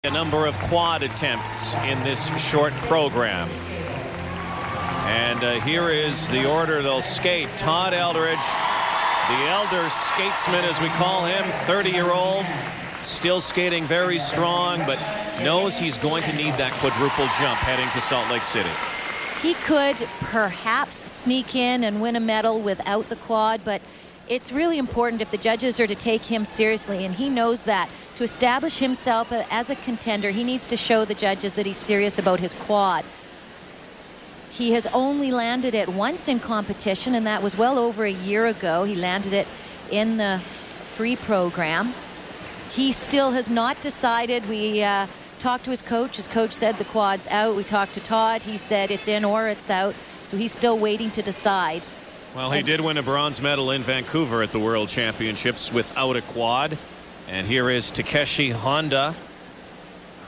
A number of quad attempts in this short program. And here is the order they'll skate. Todd Eldridge, the elder skatesman as we call him, 30-year-old, still skating very strong, but knows he's going to need that quadruple jump heading to Salt Lake City. He could perhaps sneak in and win a medal without the quad, but it's really important if the judges are to take him seriously, and he knows that. To establish himself as a contender, he needs to show the judges that he's serious about his quad. He has only landed it once in competition, and that was well over a year ago. He landed it in the free program. He still has not decided. We talked to his coach. His coach said the quad's out. We talked to Todd. He said it's in or it's out. So he's still waiting to decide. Well, he did win a bronze medal in Vancouver at the World Championships without a quad. And here is Takeshi Honda,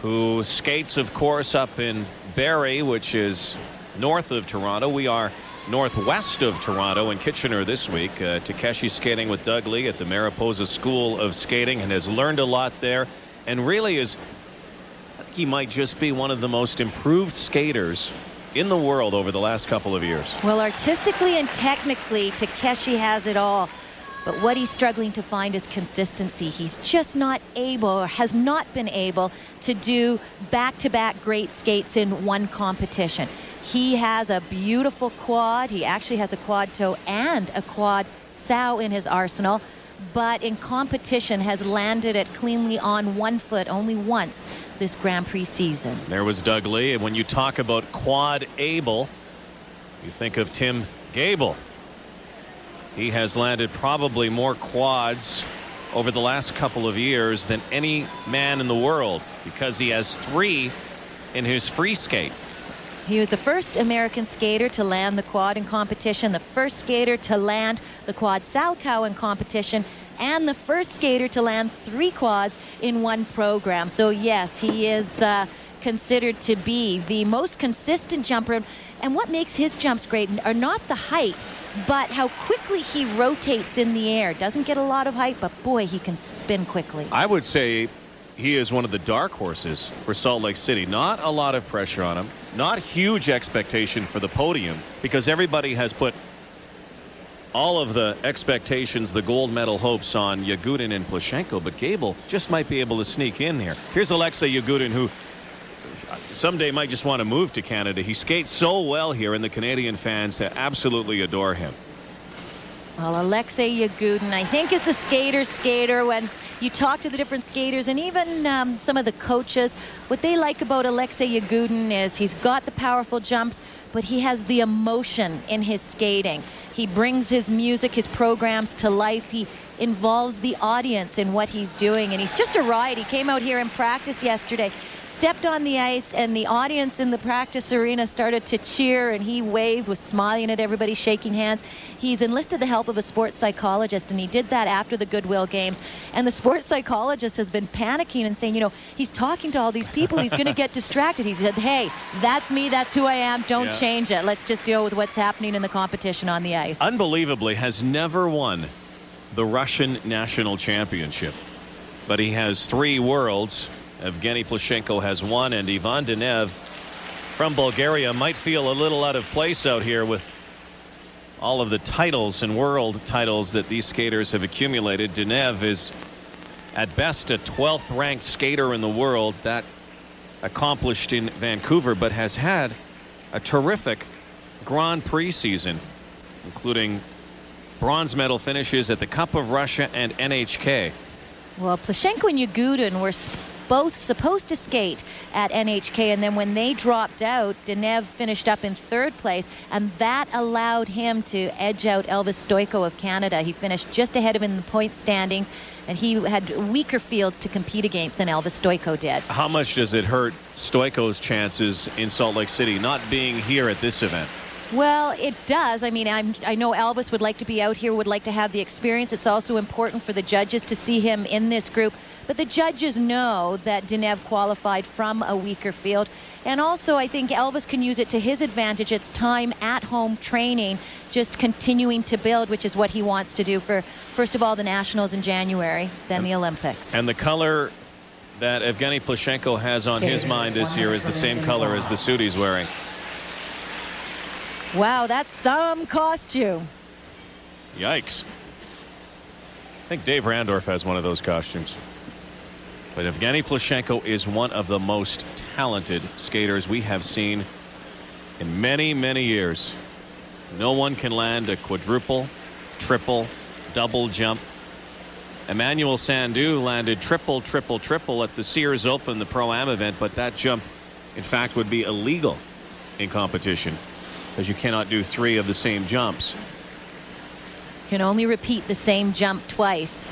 who skates, of course, up in Barrie, which is north of Toronto. We are northwest of Toronto in Kitchener this week. Takeshi skating with Doug Lee at the Mariposa School of Skating and has learned a lot there, and really is, I think he might just be one of the most improved skaters in the world over the last couple of years. Well, artistically and technically, Takeshi has it all. But what he's struggling to find is consistency. He's just not able, or has not been able, to do back-to-back great skates in one competition. He has a beautiful quad. He actually has a quad toe and a quad sow in his arsenal, but in competition has landed it cleanly on one foot only once this Grand Prix season. There was Doug Lee. And when you talk about quad able, you think of Tim Gable. He has landed probably more quads over the last couple of years than any man in the world, because he has 3 in his free skate. He was the first American skater to land the quad in competition, the first skater to land the quad Salchow in competition, and the first skater to land 3 quads in one program. So yes, he is considered to be the most consistent jumper. And what makes his jumps great are not the height, but how quickly he rotates in the air. Doesn't get a lot of height, but boy, he can spin quickly. I would say he is one of the dark horses for Salt Lake City. Not a lot of pressure on him, not huge expectation for the podium, because everybody has put all of the expectations, the gold medal hopes, on Yagudin and Plushenko, but Gable just might be able to sneak in here. Here's Alexei Yagudin, who someday might just want to move to Canada. He skates so well here, and the Canadian fans absolutely adore him. Well, Alexei Yagudin, I think, is a skater's skater. When you talk to the different skaters and even some of the coaches, what they like about Alexei Yagudin is he's got the powerful jumps, but he has the emotion in his skating. He brings his music, his programs to life. He involves the audience in what he's doing, and he's just a riot. He came out here in practice yesterday, stepped on the ice, and the audience in the practice arena started to cheer, and he waved, was smiling at everybody, shaking hands. He's enlisted the help of a sports psychologist, and he did that after the Goodwill Games. And the sports psychologist has been panicking and saying, you know, he's talking to all these people, he's going to get distracted. He said, hey, that's me, that's who I am, don't change it. Let's just deal with what's happening in the competition on the ice. Unbelievably, has never won the Russian national championship, but he has 3 worlds. Evgeny Plushenko has 1, and Ivan Denev from Bulgaria might feel a little out of place out here with all of the titles and world titles that these skaters have accumulated. Denev is at best a 12th ranked skater in the world, that accomplished in Vancouver, but has had a terrific Grand Prix season, including bronze medal finishes at the Cup of Russia and NHK. Well, Plushenko and Yagudin were both supposed to skate at NHK, and then when they dropped out, Denev finished up in 3rd place, and that allowed him to edge out Elvis Stojko of Canada. He finished just ahead of him in the point standings, and he had weaker fields to compete against than Elvis Stojko did. How much does it hurt Stojko's chances in Salt Lake City not being here at this event? Well, it does. I mean, I know Elvis would like to be out here, would like to have the experience. It's also important for the judges to see him in this group. But the judges know that Denev qualified from a weaker field. And also, I think Elvis can use it to his advantage. It's time at home training, just continuing to build, which is what he wants to do for, first of all, the Nationals in January, then the Olympics. And the color that Evgeny Plushenko has on his mind this year is the same color as the suit he's wearing. Wow, that's some costume. Yikes. I think Dave Randorf has one of those costumes. But Evgeny Plushenko is one of the most talented skaters we have seen in many, many years. No one can land a quadruple, triple, double jump. Emmanuel Sandou landed triple, triple, triple at the Sears Open, the Pro-Am event, but that jump, in fact, would be illegal in competition because you cannot do 3 of the same jumps. Can only repeat the same jump twice.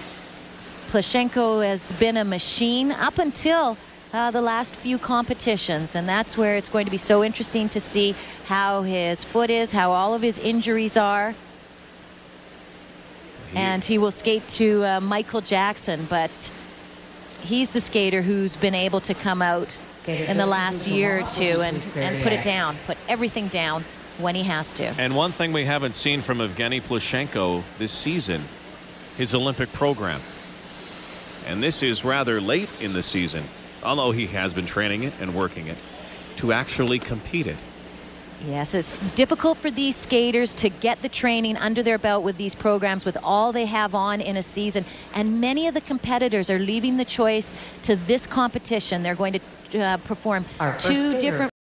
Plushenko has been a machine up until the last few competitions, and that's where it's going to be so interesting to see how his foot is, how all of his injuries are. And he will skate to Michael Jackson, but he's the skater who's been able to come out in the last year or two and put it down, put everything down when he has to. And one thing we haven't seen from Evgeny Plushenko this season, his Olympic program. And this is rather late in the season, although he has been training it and working it, to actually compete it. Yes, it's difficult for these skaters to get the training under their belt with these programs, with all they have on in a season. And many of the competitors are leaving the choice to this competition. They're going to perform 2 different